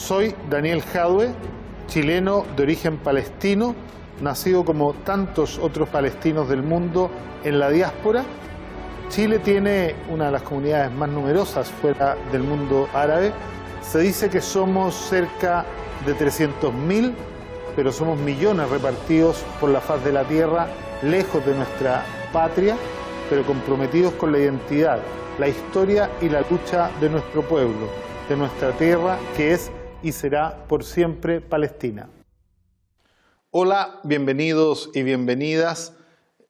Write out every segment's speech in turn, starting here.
Soy Daniel Jadwe, chileno de origen palestino, nacido como tantos otros palestinos del mundo en la diáspora. Chile tiene una de las comunidades más numerosas fuera del mundo árabe. Se dice que somos cerca de 300.000, pero somos millones repartidos por la faz de la tierra, lejos de nuestra patria, pero comprometidos con la identidad, la historia y la lucha de nuestro pueblo, de nuestra tierra, que es y será por siempre Palestina. Hola, bienvenidos y bienvenidas.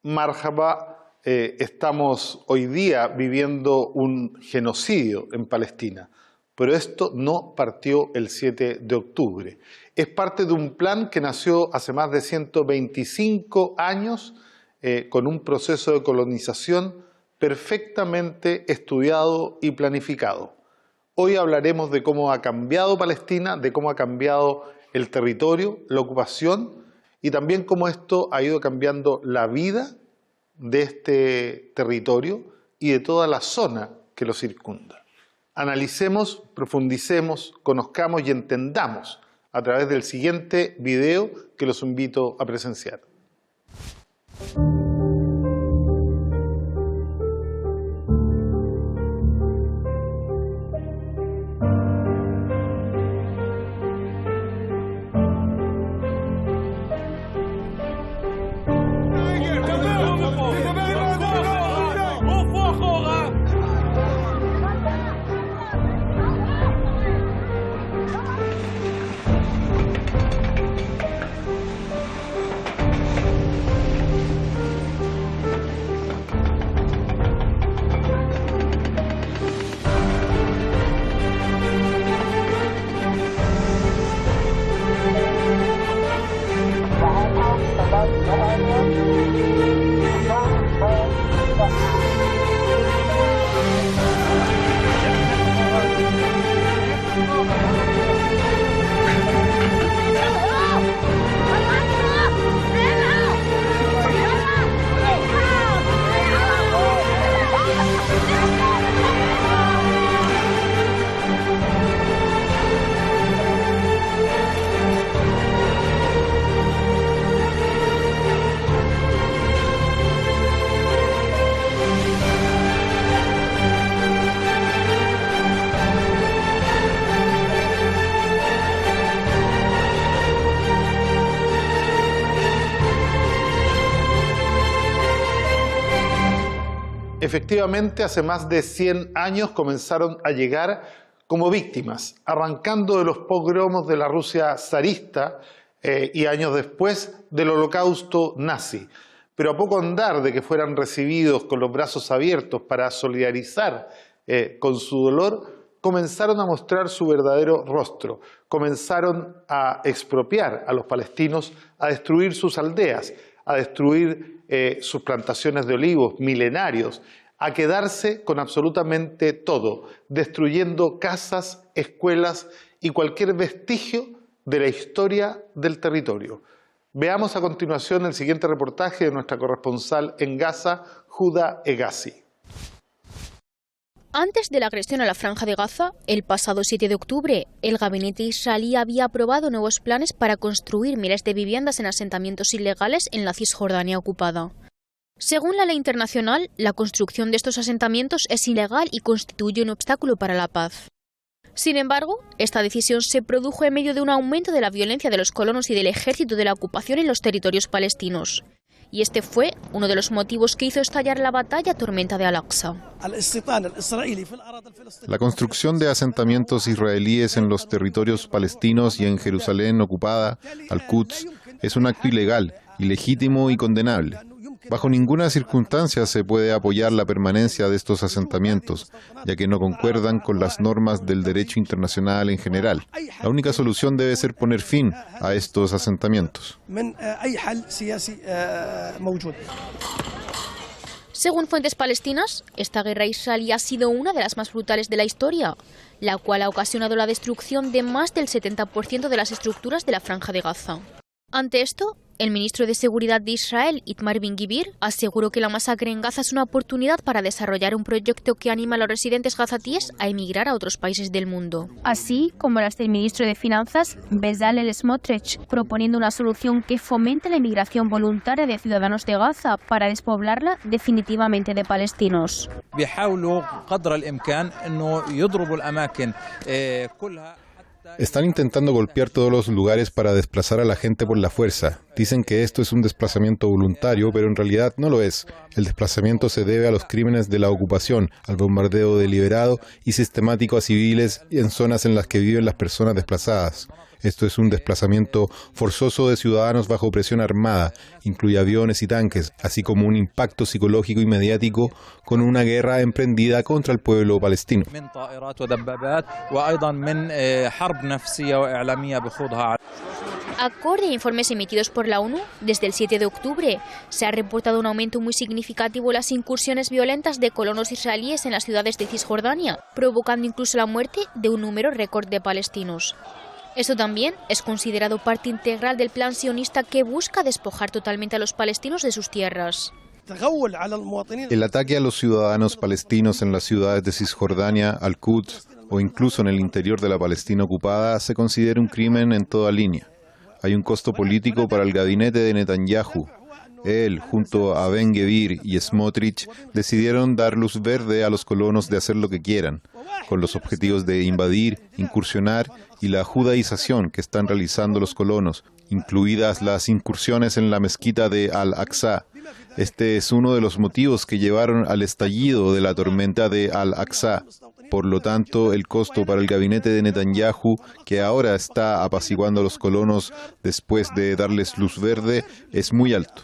Marhaba. Estamos hoy día viviendo un genocidio en Palestina, pero esto no partió el 7 de octubre. Es parte de un plan que nació hace más de 125 años con un proceso de colonización perfectamente estudiado y planificado. Hoy hablaremos de cómo ha cambiado Palestina, de cómo ha cambiado el territorio, la ocupación y también cómo esto ha ido cambiando la vida de este territorio y de toda la zona que lo circunda. Analicemos, profundicemos, conozcamos y entendamos a través del siguiente video que los invito a presenciar. Efectivamente, hace más de 100 años comenzaron a llegar como víctimas, arrancando de los pogromos de la Rusia zarista y años después del holocausto nazi. Pero a poco andar de que fueran recibidos con los brazos abiertos para solidarizar con su dolor, comenzaron a mostrar su verdadero rostro, comenzaron a expropiar a los palestinos, a destruir sus aldeas, a destruir sus plantaciones de olivos milenarios, a quedarse con absolutamente todo, destruyendo casas, escuelas y cualquier vestigio de la historia del territorio. Veamos a continuación el siguiente reportaje de nuestra corresponsal en Gaza, Huda Hegazi. Antes de la agresión a la Franja de Gaza, el pasado 7 de octubre, el gabinete israelí había aprobado nuevos planes para construir miles de viviendas en asentamientos ilegales en la Cisjordania ocupada. Según la ley internacional, la construcción de estos asentamientos es ilegal y constituye un obstáculo para la paz. Sin embargo, esta decisión se produjo en medio de un aumento de la violencia de los colonos y del ejército de la ocupación en los territorios palestinos. Y este fue uno de los motivos que hizo estallar la batalla tormenta de Al-Aqsa. La construcción de asentamientos israelíes en los territorios palestinos y en Jerusalén ocupada, Al-Quds, es un acto ilegal, ilegítimo y condenable. Bajo ninguna circunstancia se puede apoyar la permanencia de estos asentamientos, ya que no concuerdan con las normas del derecho internacional en general. La única solución debe ser poner fin a estos asentamientos. Según fuentes palestinas, esta guerra israelí ha sido una de las más brutales de la historia, la cual ha ocasionado la destrucción de más del 70% de las estructuras de la Franja de Gaza. Ante esto, El ministro de Seguridad de Israel, Itamar Ben-Gvir, aseguró que la masacre en Gaza es una oportunidad para desarrollar un proyecto que anima a los residentes gazatíes a emigrar a otros países del mundo. Así como las del ministro de Finanzas, Bezalel Smotrich, proponiendo una solución que fomente la inmigración voluntaria de ciudadanos de Gaza para despoblarla definitivamente de palestinos. Están intentando golpear todos los lugares para desplazar a la gente por la fuerza. Dicen que esto es un desplazamiento voluntario, pero en realidad no lo es. El desplazamiento se debe a los crímenes de la ocupación, al bombardeo deliberado y sistemático a civiles en zonas en las que viven las personas desplazadas. Esto es un desplazamiento forzoso de ciudadanos bajo presión armada, incluye aviones y tanques, así como un impacto psicológico y mediático con una guerra emprendida contra el pueblo palestino. Acorde a informes emitidos por la ONU, desde el 7 de octubre se ha reportado un aumento muy significativo en las incursiones violentas de colonos israelíes en las ciudades de Cisjordania, provocando incluso la muerte de un número récord de palestinos. Esto también es considerado parte integral del plan sionista que busca despojar totalmente a los palestinos de sus tierras. El ataque a los ciudadanos palestinos en las ciudades de Cisjordania, Al-Quds o incluso en el interior de la Palestina ocupada se considera un crimen en toda línea. Hay un costo político para el gabinete de Netanyahu. Él, junto a Ben-Gvir y Smotrich, decidieron dar luz verde a los colonos de hacer lo que quieran, con los objetivos de invadir, incursionar y la judaización que están realizando los colonos, incluidas las incursiones en la mezquita de Al-Aqsa. Este es uno de los motivos que llevaron al estallido de la tormenta de Al-Aqsa. Por lo tanto, el costo para el gabinete de Netanyahu, que ahora está apaciguando a los colonos después de darles luz verde, es muy alto.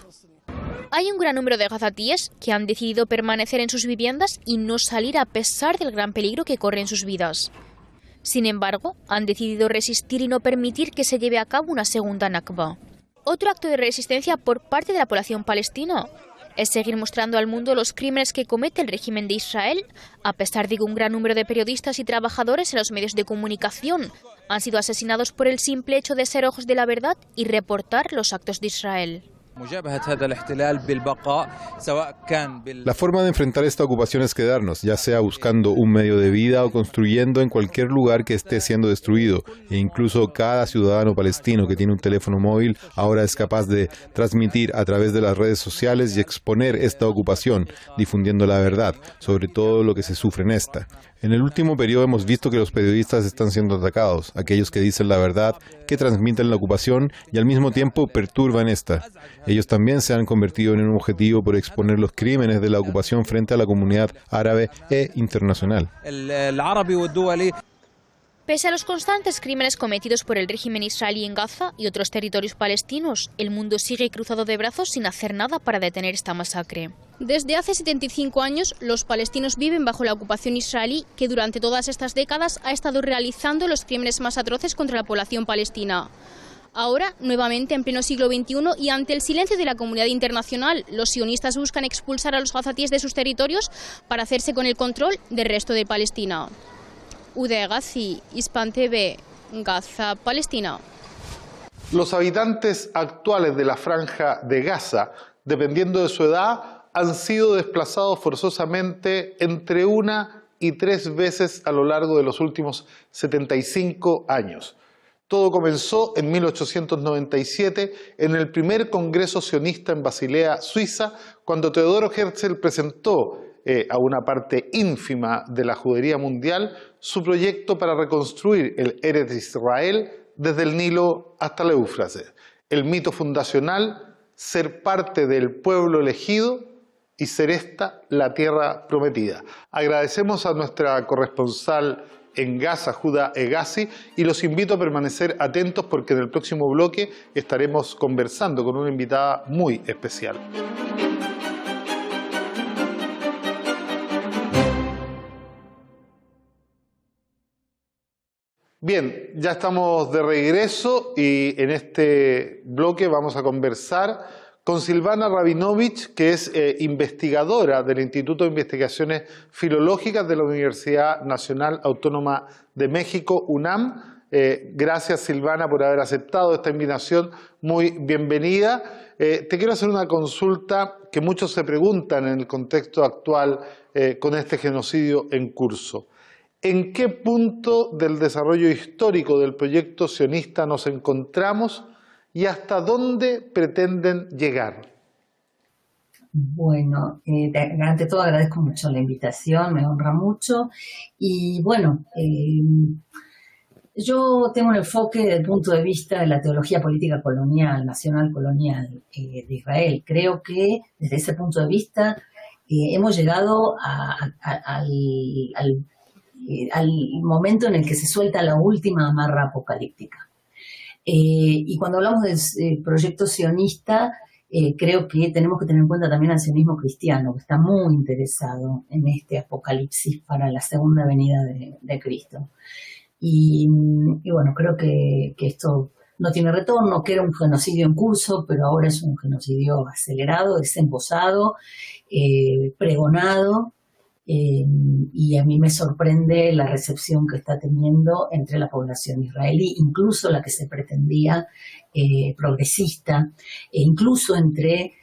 Hay un gran número de gazatíes que han decidido permanecer en sus viviendas y no salir a pesar del gran peligro que corren sus vidas. Sin embargo, han decidido resistir y no permitir que se lleve a cabo una segunda Nakba. Otro acto de resistencia por parte de la población palestina es seguir mostrando al mundo los crímenes que comete el régimen de Israel, a pesar de que un gran número de periodistas y trabajadores en los medios de comunicación han sido asesinados por el simple hecho de ser ojos de la verdad y reportar los actos de Israel. La forma de enfrentar esta ocupación es quedarnos, ya sea buscando un medio de vida o construyendo en cualquier lugar que esté siendo destruido. E incluso cada ciudadano palestino que tiene un teléfono móvil ahora es capaz de transmitir a través de las redes sociales y exponer esta ocupación, difundiendo la verdad sobre todo lo que se sufre en esta. En el último periodo hemos visto que los periodistas están siendo atacados, aquellos que dicen la verdad, que transmiten la ocupación y al mismo tiempo perturban esta. Ellos también se han convertido en un objetivo por exponer los crímenes de la ocupación frente a la comunidad árabe e internacional. Pese a los constantes crímenes cometidos por el régimen israelí en Gaza y otros territorios palestinos, el mundo sigue cruzado de brazos sin hacer nada para detener esta masacre. Desde hace 75 años, los palestinos viven bajo la ocupación israelí, que durante todas estas décadas ha estado realizando los crímenes más atroces contra la población palestina. Ahora, nuevamente en pleno siglo XXI y ante el silencio de la comunidad internacional, los sionistas buscan expulsar a los gazatíes de sus territorios para hacerse con el control del resto de Palestina. Uday Ghazi, Hispan TV, Gaza, Palestina. Los habitantes actuales de la franja de Gaza, dependiendo de su edad, han sido desplazados forzosamente entre 1 y 3 veces a lo largo de los últimos 75 años. Todo comenzó en 1897 en el primer Congreso sionista en Basilea, Suiza, cuando Teodoro Herzl presentó a una parte ínfima de la judería mundial su proyecto para reconstruir el Eretz Israel desde el Nilo hasta el Éufrates. El mito fundacional, ser parte del pueblo elegido y ser esta la tierra prometida. Agradecemos a nuestra corresponsal en Gaza, Judá Hegazi, y los invito a permanecer atentos porque en el próximo bloque estaremos conversando con una invitada muy especial. Bien, ya estamos de regreso y en este bloque vamos a conversar con Silvana Rabinovich, que es investigadora del Instituto de Investigaciones Filológicas de la Universidad Nacional Autónoma de México, UNAM. Gracias, Silvana, por haber aceptado esta invitación. Muy bienvenida. Te quiero hacer una consulta que muchos se preguntan en el contexto actual con este genocidio en curso. ¿En qué punto del desarrollo histórico del proyecto sionista nos encontramos y hasta dónde pretenden llegar? Bueno, ante todo agradezco mucho la invitación, me honra mucho. Y bueno, yo tengo un enfoque desde el punto de vista de la teología política colonial, nacional colonial de Israel. Creo que desde ese punto de vista hemos llegado al momento en el que se suelta la última amarra apocalíptica. Y cuando hablamos del proyecto sionista, creo que tenemos que tener en cuenta también al sionismo cristiano, que está muy interesado en este apocalipsis para la segunda venida de Cristo. Y bueno, creo que esto no tiene retorno, que era un genocidio en curso, pero ahora es un genocidio acelerado, desembosado, pregonado, y a mí me sorprende la recepción que está teniendo entre la población israelí, incluso la que se pretendía progresista, e incluso entre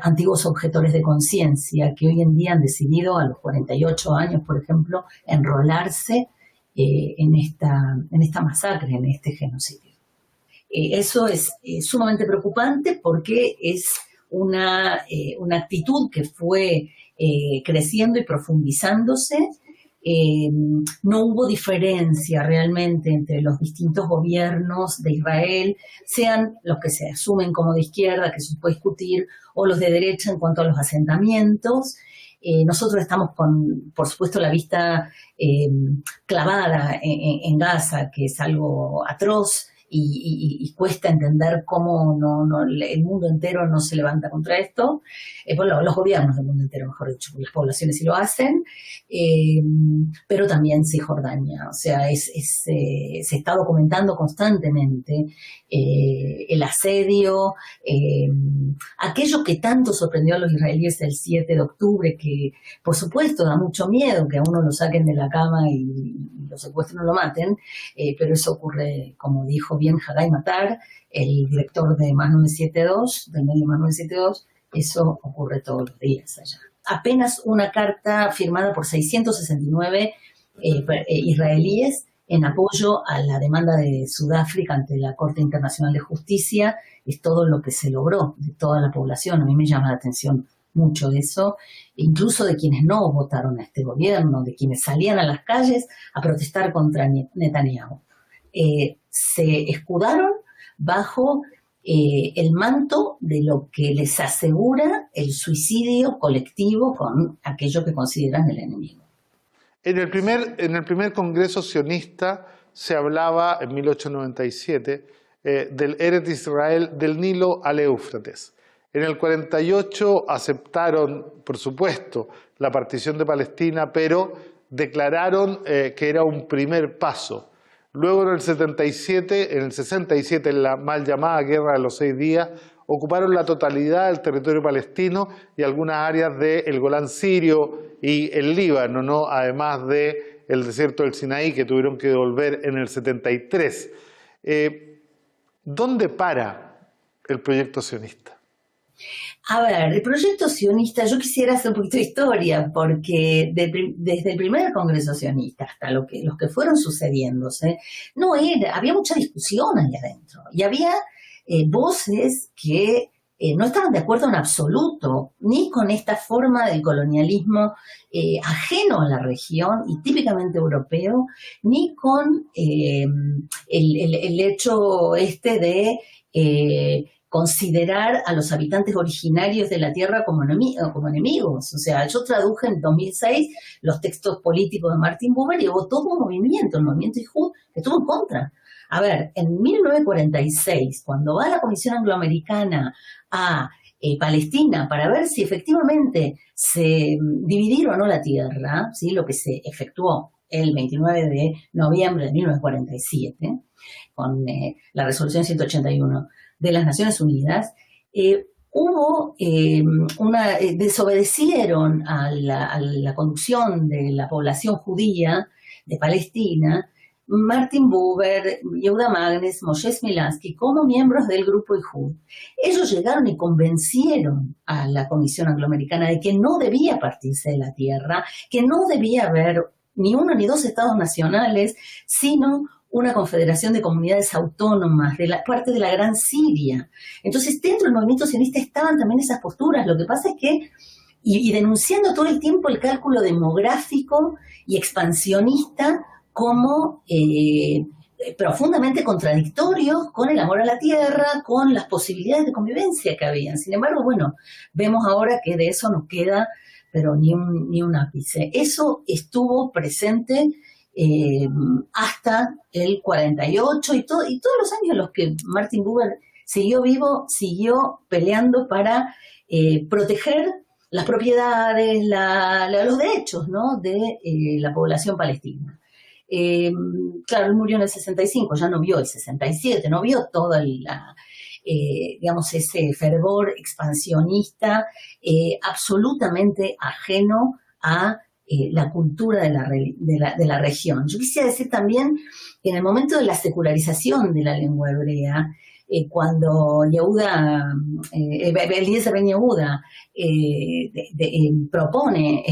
antiguos objetores de conciencia que hoy en día han decidido a los 48 años, por ejemplo, enrolarse en esta masacre, en este genocidio. Eso es sumamente preocupante porque es una actitud que fue creciendo y profundizándose. No hubo diferencia realmente entre los distintos gobiernos de Israel, sean los que se asumen como de izquierda, que se puede discutir, o los de derecha en cuanto a los asentamientos. Nosotros estamos con, por supuesto, la vista clavada en Gaza, que es algo atroz, y cuesta entender cómo el mundo entero no se levanta contra esto. Bueno, los gobiernos del mundo entero, mejor dicho, las poblaciones sí lo hacen, pero también Cisjordania. O sea, se está documentando constantemente el asedio, aquello que tanto sorprendió a los israelíes el 7 de octubre, que por supuesto da mucho miedo que a uno lo saquen de la cama y lo secuestren o lo maten, pero eso ocurre, como dijo bien Hagai Matar, el director de Más 972, del medio Más 972, eso ocurre todos los días allá. Apenas una carta firmada por 669 israelíes en apoyo a la demanda de Sudáfrica ante la Corte Internacional de Justicia es todo lo que se logró de toda la población. A mí me llama la atención mucho de eso, incluso de quienes no votaron a este gobierno, de quienes salían a las calles a protestar contra Netanyahu. Se escudaron bajo el manto de lo que les asegura el suicidio colectivo con aquello que consideran el enemigo. En el primer Congreso sionista se hablaba en 1897 del Eretz Israel del Nilo al Éufrates. En el 48 aceptaron, por supuesto, la partición de Palestina, pero declararon que era un primer paso. Luego en el 67, en la mal llamada Guerra de los 6 días, ocuparon la totalidad del territorio palestino y algunas áreas del Golán sirio y el Líbano, ¿no? Además del desierto del Sinaí, que tuvieron que devolver en el 73. ¿Dónde para el proyecto sionista? A ver, el proyecto sionista, yo quisiera hacer un poquito de historia, porque desde el primer Congreso sionista hasta los que fueron sucediéndose, había mucha discusión ahí adentro, y había voces que no estaban de acuerdo en absoluto, ni con esta forma del colonialismo ajeno a la región y típicamente europeo, ni con el hecho de considerar a los habitantes originarios de la tierra como enemigos. O sea, yo traduje en 2006 los textos políticos de Martin Buber y hubo todo un movimiento, el movimiento Ihud, que estuvo en contra. A ver, en 1946, cuando va la Comisión Angloamericana a Palestina para ver si efectivamente se dividió o no la tierra, ¿sí? Lo que se efectuó el 29 de noviembre de 1947, con la resolución 181 de las Naciones Unidas, desobedecieron a la conducción de la población judía de Palestina Martin Buber, Yehuda Magnes, Moshe Smilansky, como miembros del grupo Ihud. Ellos llegaron y convencieron a la Comisión Angloamericana de que no debía partirse de la tierra, que no debía haber ni uno ni dos estados nacionales, sino una confederación de comunidades autónomas, de la parte de la Gran Siria. Entonces, dentro del movimiento sionista estaban también esas posturas. Lo que pasa es que, y denunciando todo el tiempo el cálculo demográfico y expansionista como profundamente contradictorios con el amor a la tierra, con las posibilidades de convivencia que habían. Sin embargo, bueno, vemos ahora que de eso no queda, pero ni un ápice. Eso estuvo presente hasta el 48 y todos los años en los que Martin Buber siguió vivo, siguió peleando para proteger las propiedades, los derechos, ¿no?, de la población palestina. Claro, él murió en el 65, ya no vio el 67, no vio todo digamos, ese fervor expansionista absolutamente ajeno a la cultura de la región. Yo quisiera decir también que en el momento de la secularización de la lengua hebrea, cuando Eliezer Ben Yehuda propone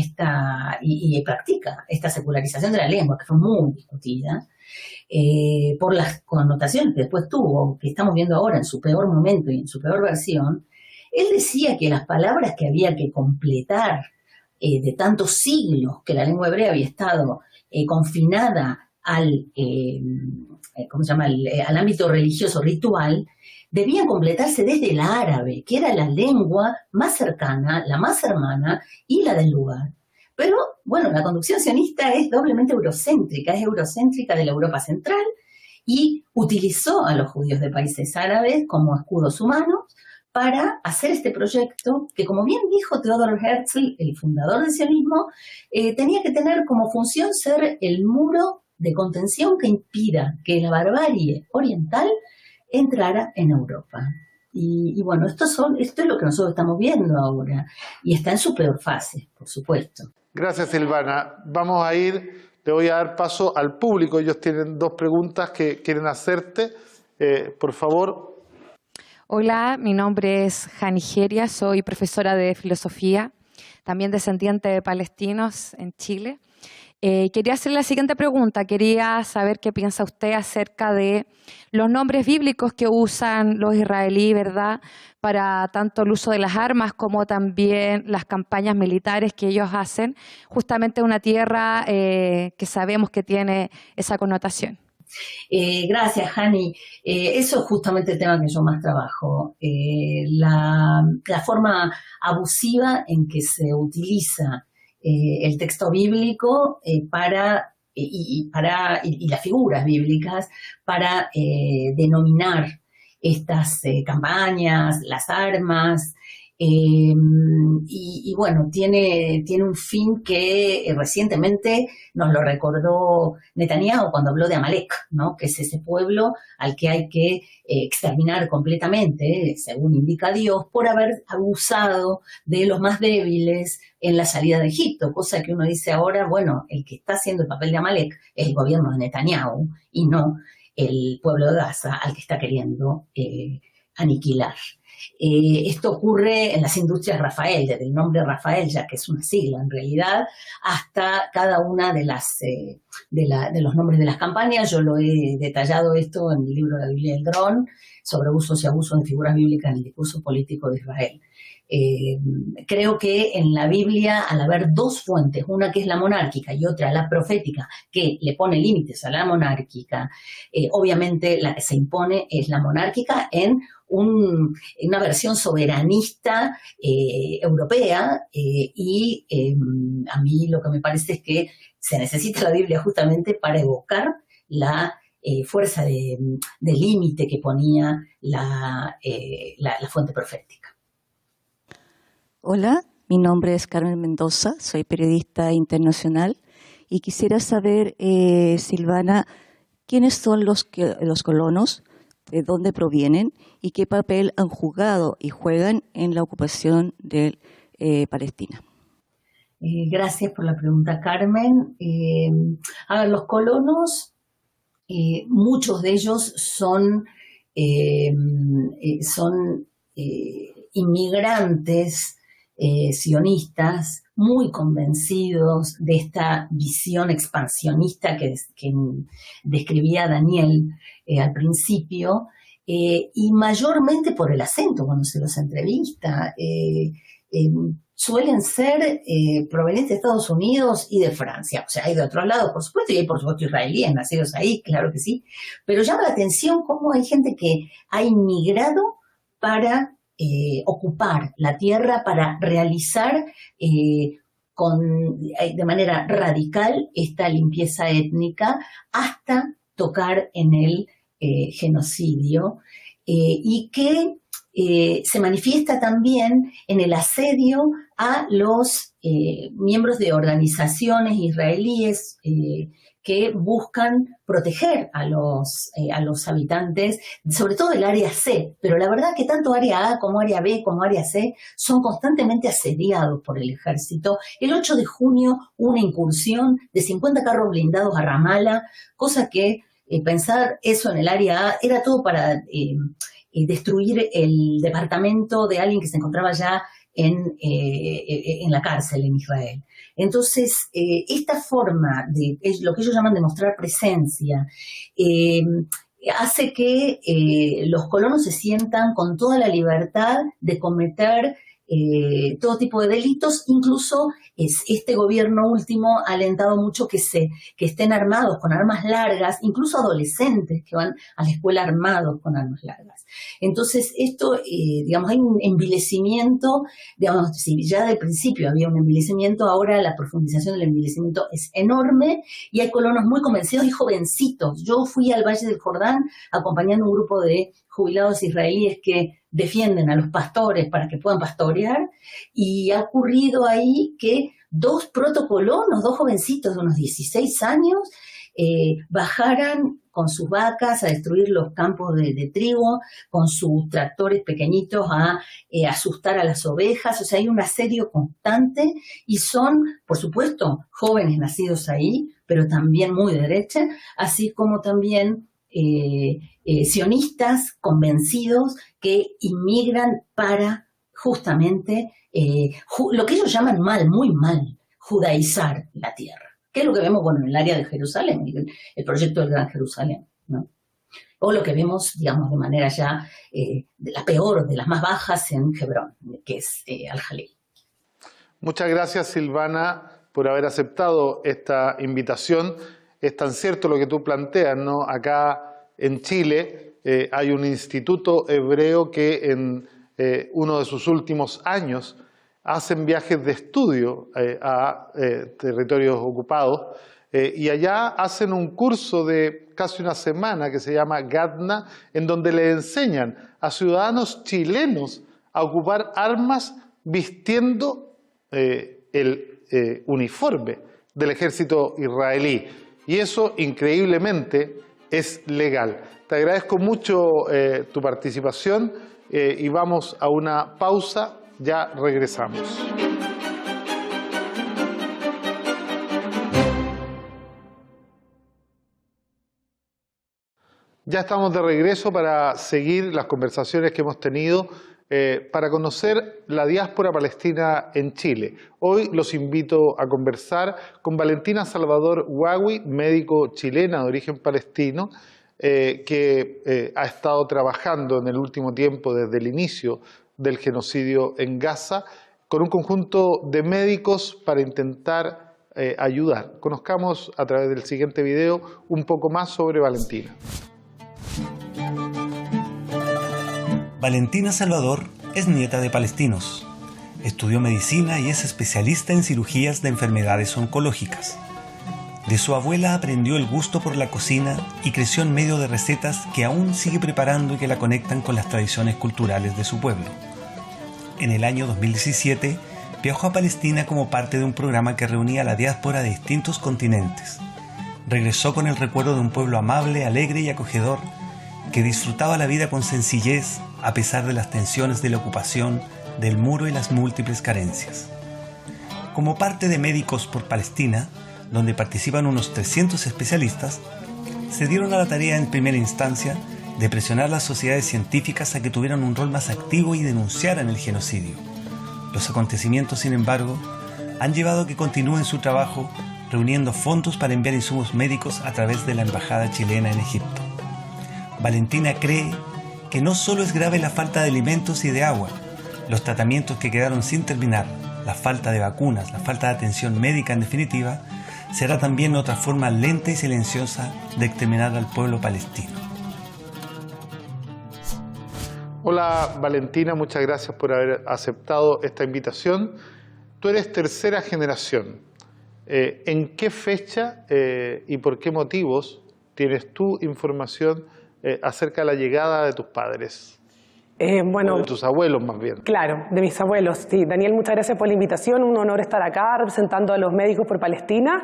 y practica esta secularización de la lengua, que fue muy discutida, por las connotaciones que después tuvo, que estamos viendo ahora en su peor momento y en su peor versión, él decía que las palabras que había que completar de tantos siglos que la lengua hebrea había estado confinada al ámbito religioso ritual, debían completarse desde el árabe, que era la lengua más cercana, la más hermana y la del lugar. Pero, bueno, la conducción sionista es doblemente eurocéntrica, es eurocéntrica de la Europa central y utilizó a los judíos de países árabes como escudos humanos para hacer este proyecto que, como bien dijo Theodor Herzl, el fundador del sionismo, tenía que tener como función ser el muro de contención que impida que la barbarie oriental entrara en Europa. Y bueno, esto es lo que nosotros estamos viendo ahora, y está en su peor fase, por supuesto. Gracias, Silvana. Vamos a le voy a dar paso al público. Ellos tienen dos preguntas que quieren hacerte. Por favor. Hola, mi nombre es Janigeria, soy profesora de filosofía, también descendiente de palestinos en Chile. Quería hacerle la siguiente pregunta. Quería saber qué piensa usted acerca de los nombres bíblicos que usan los israelíes, ¿verdad?, para tanto el uso de las armas como también las campañas militares que ellos hacen, justamente en una tierra que sabemos que tiene esa connotación. Gracias, Jani. Eso es justamente el tema que yo más trabajo. La forma abusiva en que se utiliza el texto bíblico y las figuras bíblicas para denominar estas campañas, las armas, y bueno, tiene un fin que recientemente nos lo recordó Netanyahu cuando habló de Amalek, ¿no?, que es ese pueblo al que hay que exterminar completamente, según indica Dios, por haber abusado de los más débiles en la salida de Egipto, cosa que uno dice ahora, bueno, el que está haciendo el papel de Amalek es el gobierno de Netanyahu y no el pueblo de Gaza al que está queriendo aniquilar. Esto ocurre en las industrias Rafael, desde el nombre Rafael, ya que es una sigla en realidad, hasta cada una de los nombres de las campañas. Yo lo he detallado esto en mi libro La Biblia del Dron, sobre usos y abusos de figuras bíblicas en el discurso político de Israel. Creo que en la Biblia, al haber dos fuentes, una que es la monárquica y otra la profética, que le pone límites a la monárquica, obviamente la que se impone es la monárquica en una versión soberanista europea, y a mí lo que me parece es que se necesita la Biblia justamente para evocar la fuerza de límite que ponía la fuente profética. Hola, mi nombre es Carmen Mendoza, soy periodista internacional y quisiera saber, Silvana, ¿quiénes son los colonos? ¿De dónde provienen? ¿Y qué papel han jugado y juegan en la ocupación de Palestina? Gracias por la pregunta, Carmen. A ver, los colonos muchos de ellos son inmigrantes sionistas muy convencidos de esta visión expansionista que describía Daniel al principio, y mayormente por el acento cuando se los entrevista. Suelen ser provenientes de Estados Unidos y de Francia. O sea, hay de otros lados, por supuesto, y hay, por supuesto, israelíes nacidos ahí, claro que sí. Pero llama la atención cómo hay gente que ha inmigrado para ocupar la tierra, para realizar de manera radical esta limpieza étnica, hasta tocar en el genocidio, y que se manifiesta también en el asedio a los miembros de organizaciones israelíes que buscan proteger a los habitantes, sobre todo del área C, pero la verdad que tanto área A como área B como área C son constantemente asediados por el ejército. El 8 de junio hubo una incursión de 50 carros blindados a Ramallah, cosa que pensar eso en el área A era todo para destruir el departamento de alguien que se encontraba ya en la cárcel en Israel. Entonces, esta forma es lo que ellos llaman de mostrar presencia, hace que los colonos se sientan con toda la libertad de cometer todo tipo de delitos. Incluso este gobierno último ha alentado mucho que estén armados con armas largas, incluso adolescentes que van a la escuela armados con armas largas. Entonces esto, digamos, hay un envilecimiento, digamos, si ya del principio había un envilecimiento, ahora la profundización del envilecimiento es enorme y hay colonos muy convencidos y jovencitos. Yo fui al Valle del Jordán acompañando un grupo de jubilados israelíes que defienden a los pastores para que puedan pastorear, y ha ocurrido ahí que dos protocolonos, dos jovencitos de unos 16 años, bajaran con sus vacas a destruir los campos de trigo, con sus tractores pequeñitos a asustar a las ovejas. O sea, hay un asedio constante y son, por supuesto, jóvenes nacidos ahí, pero también muy de derecha, así como también sionistas convencidos que inmigran para justamente lo que ellos llaman muy mal, judaizar la tierra. ¿Qué es lo que vemos? Bueno, en el área de Jerusalén, el proyecto del Gran Jerusalén, ¿no? O lo que vemos, digamos, de manera ya de la peor, de las más bajas en Hebrón, que es Al-Jalil. Muchas gracias, Silvana, por haber aceptado esta invitación. Es tan cierto lo que tú planteas, ¿no? Acá en Chile hay un instituto hebreo que en uno de sus últimos años hacen viajes de estudio a territorios ocupados, y allá hacen un curso de casi una semana que se llama Gadna, en donde le enseñan a ciudadanos chilenos a ocupar armas vistiendo el uniforme del ejército israelí. Y eso, increíblemente, es legal. Te agradezco mucho tu participación y vamos a una pausa. Ya regresamos. Ya estamos de regreso para seguir las conversaciones que hemos tenido para conocer la diáspora palestina en Chile. Hoy los invito a conversar con Valentina Salvador Huawi, médico chilena de origen palestino, que ha estado trabajando en el último tiempo desde el inicio del genocidio en Gaza, con un conjunto de médicos para intentar ayudar. Conozcamos a través del siguiente video un poco más sobre Valentina. Valentina Salvador es nieta de palestinos. Estudió medicina y es especialista en cirugías de enfermedades oncológicas. De su abuela aprendió el gusto por la cocina y creció en medio de recetas que aún sigue preparando y que la conectan con las tradiciones culturales de su pueblo. En el año 2017 viajó a Palestina como parte de un programa que reunía a la diáspora de distintos continentes. Regresó con el recuerdo de un pueblo amable, alegre y acogedor que disfrutaba la vida con sencillez a pesar de las tensiones de la ocupación, del muro y las múltiples carencias. Como parte de Médicos por Palestina, donde participan unos 300 especialistas, se dieron a la tarea en primera instancia de presionar a las sociedades científicas a que tuvieran un rol más activo y denunciaran el genocidio. Los acontecimientos, sin embargo, han llevado a que continúen su trabajo reuniendo fondos para enviar insumos médicos a través de la Embajada chilena en Egipto. Valentina cree que no solo es grave la falta de alimentos y de agua, los tratamientos que quedaron sin terminar, la falta de vacunas, la falta de atención médica en definitiva, será también otra forma lenta y silenciosa de exterminar al pueblo palestino. Hola Valentina, muchas gracias por haber aceptado esta invitación. Tú eres tercera generación. ¿En qué fecha y por qué motivos tienes tú información acerca de la llegada de tus padres? Bueno, o de tus abuelos más bien. Claro, de mis abuelos. Sí, Daniel, muchas gracias por la invitación. Un honor estar acá representando a los médicos por Palestina.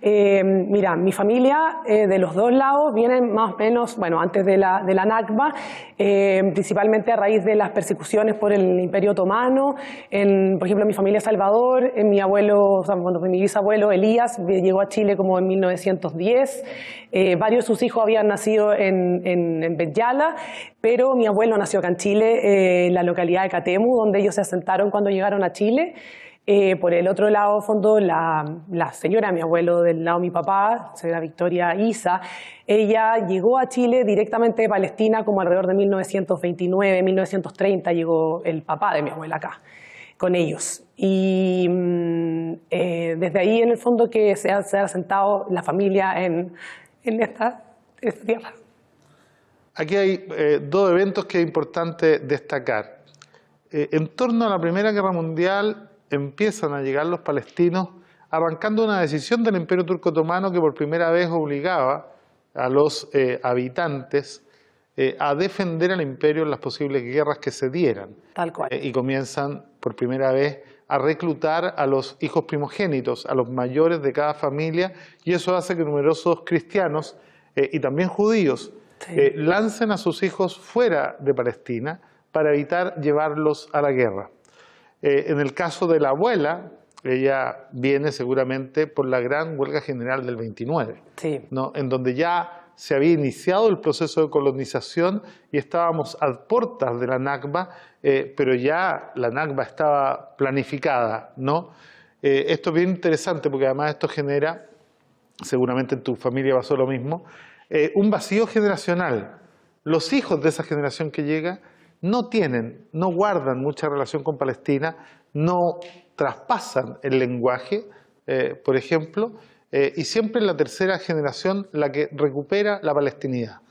Mira, mi familia de los dos lados vienen más o menos, bueno, antes de la Nakba, principalmente a raíz de las persecuciones por el Imperio Otomano. Por ejemplo, mi familia Salvador, mi abuelo, o sea, bueno, mi bisabuelo Elías llegó a Chile como en 1910. Varios de sus hijos habían nacido en Bet Yala, pero mi abuelo nació acá en Chile, en la localidad de Catemu, donde ellos se asentaron cuando llegaron a Chile. Por el otro lado, fondo, la señora, mi abuelo, del lado de mi papá, señora Victoria Isa, ella llegó a Chile directamente de Palestina como alrededor de 1929, 1930 llegó el papá de mi abuela acá, con ellos. Y desde ahí, en el fondo, que se ha asentado la familia en esta tierra. Aquí hay dos eventos que es importante destacar. En torno a la Primera Guerra Mundial empiezan a llegar los palestinos arrancando una decisión del Imperio Turco Otomano que por primera vez obligaba a los habitantes a defender al imperio en las posibles guerras que se dieran. Tal cual. Y comienzan por primera vez a reclutar a los hijos primogénitos, a los mayores de cada familia, y eso hace que numerosos cristianos y también judíos lancen a sus hijos fuera de Palestina para evitar llevarlos a la guerra. En el caso de la abuela, ella viene seguramente por la gran huelga general del 29, ¿no? En donde ya se había iniciado el proceso de colonización y estábamos a puertas de la Nakba, pero ya la Nakba estaba planificada, ¿no? Esto es bien interesante porque además esto genera, seguramente en tu familia pasó lo mismo, un vacío generacional. Los hijos de esa generación que llega no guardan mucha relación con Palestina, no traspasan el lenguaje, por ejemplo, y siempre es la tercera generación la que recupera la palestinidad.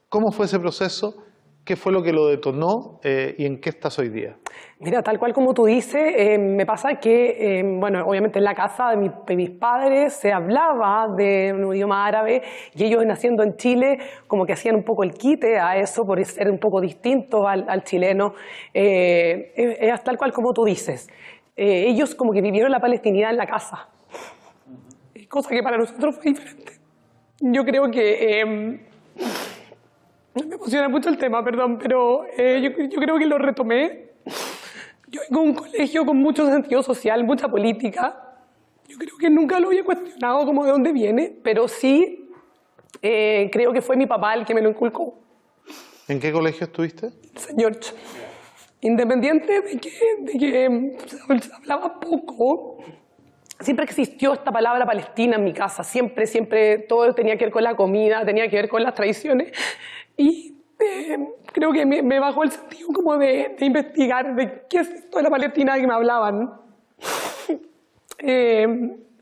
¿Cómo fue ese proceso? ¿Qué fue lo que lo detonó y en qué estás hoy día? Mira, tal cual como tú dices, me pasa que, bueno, obviamente en la casa de mis padres se hablaba de un idioma árabe y ellos naciendo en Chile como que hacían un poco el quite a eso por ser un poco distinto al chileno. Es tal cual como tú dices. Ellos como que vivieron la palestinidad en la casa, cosa que para nosotros fue diferente. Yo creo que... me emociona mucho el tema, perdón, pero yo creo que lo retomé. Yo vengo de un colegio con mucho sentido social, mucha política. Yo creo que nunca lo había cuestionado como de dónde viene, pero sí creo que fue mi papá el que me lo inculcó. ¿En qué colegio estuviste? St. George. Independiente de que se hablaba poco, siempre existió esta palabra Palestina en mi casa. Siempre todo tenía que ver con la comida, tenía que ver con las tradiciones. Y creo que me bajó el sentido como de investigar de qué es esto de la Palestina de que me hablaban.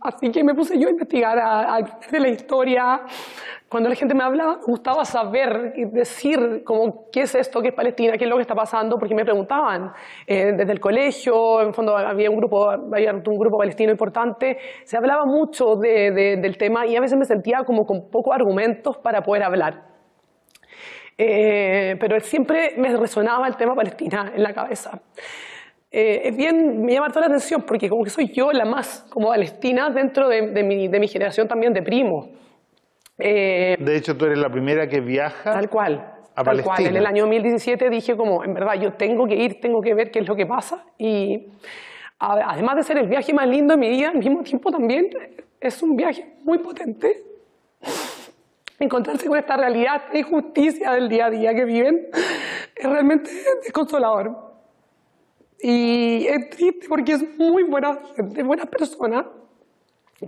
Así que me puse yo a investigar, a de la historia. Cuando la gente me hablaba, me gustaba saber y decir como qué es esto, qué es Palestina, qué es lo que está pasando, porque me preguntaban. Desde el colegio, en el fondo había un grupo palestino importante, se hablaba mucho del tema y a veces me sentía como con pocos argumentos para poder hablar. Pero siempre me resonaba el tema Palestina en la cabeza. Me llama toda la atención porque como que soy yo la más como palestina dentro de mi generación también de primos. De hecho, tú eres la primera que viaja a Palestina. Tal cual. En el año 2017 dije como, en verdad, yo tengo que ir, tengo que ver qué es lo que pasa. Y además de ser el viaje más lindo de mi vida, al mismo tiempo también es un viaje muy potente. encontrarse con esta realidad, esta injusticia del día a día que viven, es realmente desconsolador. Y es triste porque es muy buena gente, buenas personas,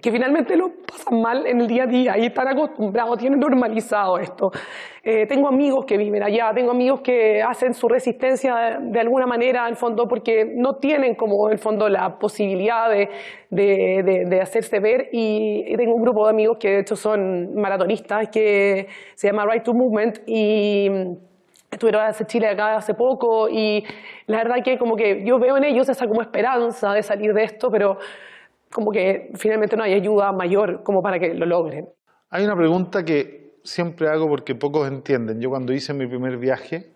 que finalmente lo pasan mal en el día a día y están acostumbrados, tienen normalizado esto. Tengo amigos que viven allá, tengo amigos que hacen su resistencia de alguna manera, en el fondo, porque no tienen como, en el fondo, la posibilidad de hacerse ver, y tengo un grupo de amigos que de hecho son maratonistas, que se llama Right to Movement, y estuvieron a Chile acá hace poco, y la verdad que como que yo veo en ellos esa como esperanza de salir de esto, pero como que finalmente no hay ayuda mayor como para que lo logren. Hay una pregunta que siempre hago porque pocos entienden. Yo cuando hice mi primer viaje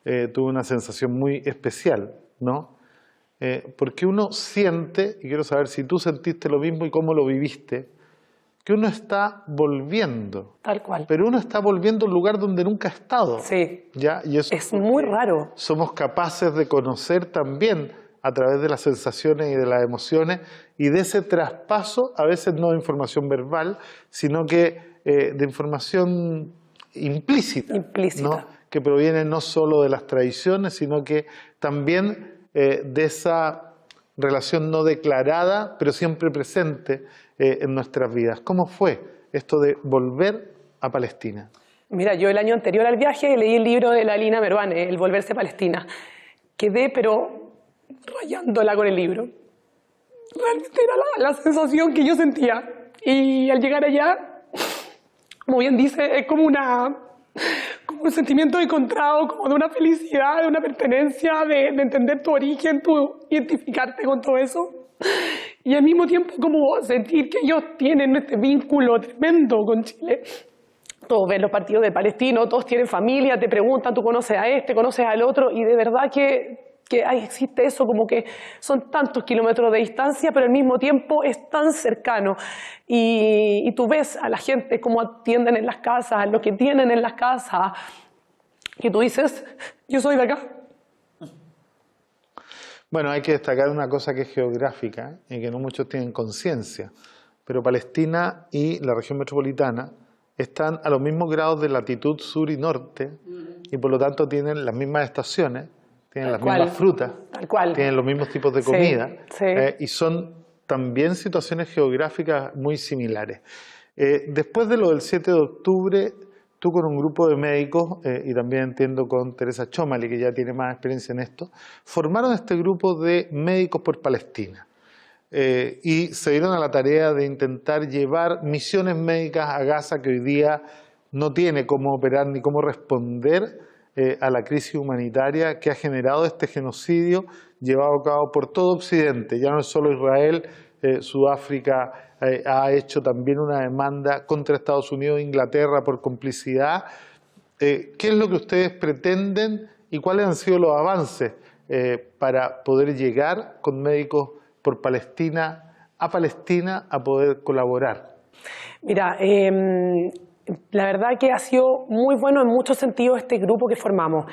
tuve una sensación muy especial, ¿no? Porque uno siente, y quiero saber si tú sentiste lo mismo y cómo lo viviste, que uno está volviendo. Tal cual. Pero uno está volviendo a un lugar donde nunca ha estado. Sí. ¿Ya? Y eso es muy raro. Somos capaces de conocer también a través de las sensaciones y de las emociones, y de ese traspaso, a veces no de información verbal, sino que de información implícita, ¿no? Que proviene no solo de las tradiciones, sino que también de esa relación no declarada, pero siempre presente en nuestras vidas. ¿Cómo fue esto de volver a Palestina? Mira, yo el año anterior al viaje leí el libro de la Lina Meruane, El volverse a Palestina. Quedé, pero rayándola con el libro. Realmente era la sensación que yo sentía. Y al llegar allá, como bien dice, es como un sentimiento encontrado, como de una felicidad, de una pertenencia, de entender tu origen, tu identificarte con todo eso. Y al mismo tiempo como sentir que ellos tienen este vínculo tremendo con Chile. Todos ven los partidos de palestinos, todos tienen familia, te preguntan, tú conoces a este, conoces al otro, y de verdad que existe eso, como que son tantos kilómetros de distancia, pero al mismo tiempo es tan cercano. Y tú ves a la gente cómo atienden en las casas, lo que tienen en las casas, que tú dices, yo soy de acá. Bueno, hay que destacar una cosa que es geográfica y que no muchos tienen conciencia, pero Palestina y la región metropolitana están a los mismos grados de latitud sur y norte, y por lo tanto tienen las mismas estaciones, tienen las mismas frutas, tienen los mismos tipos de comida, y son también situaciones geográficas muy similares. Después de lo del 7 de octubre, tú con un grupo de médicos, y también entiendo con Teresa Chomali, que ya tiene más experiencia en esto, formaron este grupo de médicos por Palestina. Y se dieron a la tarea de intentar llevar misiones médicas a Gaza, que hoy día no tiene cómo operar ni cómo responder a la crisis humanitaria que ha generado este genocidio llevado a cabo por todo Occidente. Ya no es solo Israel, Sudáfrica ha hecho también una demanda contra Estados Unidos e Inglaterra por complicidad. ¿Qué es lo que ustedes pretenden y cuáles han sido los avances para poder llegar con médicos por Palestina a poder colaborar? Mira, la verdad que ha sido muy bueno en muchos sentidos este grupo que formamos.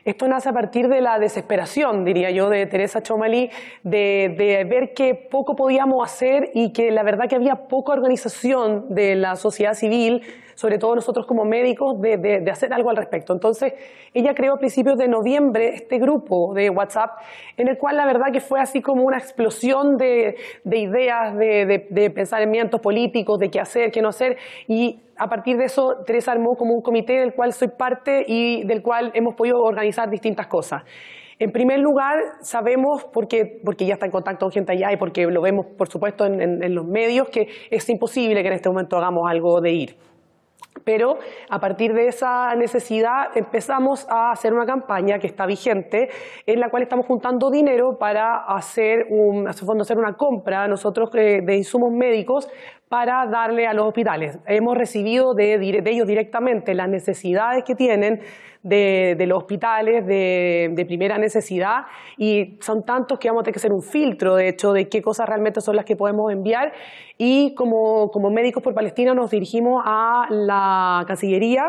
Esto nace a partir de la desesperación, diría yo, de Teresa Chomali, de ver que poco podíamos hacer y que la verdad que había poca organización de la sociedad civil, sobre todo nosotros como médicos, de hacer algo al respecto. Entonces, ella creó a principios de noviembre este grupo de WhatsApp, en el cual la verdad que fue así como una explosión de ideas, de pensamientos políticos, de qué hacer, qué no hacer, y a partir de eso Teresa armó como un comité del cual soy parte y del cual hemos podido organizar distintas cosas. En primer lugar, sabemos, porque ya está en contacto con gente allá y porque lo vemos, por supuesto, en los medios, que es imposible que en este momento hagamos algo de ir. Pero a partir de esa necesidad empezamos a hacer una campaña que está vigente, en la cual estamos juntando dinero para hacer una compra nosotros de insumos médicos para darle a los hospitales. Hemos recibido de ellos directamente las necesidades que tienen de los hospitales de primera necesidad, y son tantos que vamos a tener que hacer un filtro, de hecho, de qué cosas realmente son las que podemos enviar. Y como Médicos por Palestina nos dirigimos a la Cancillería,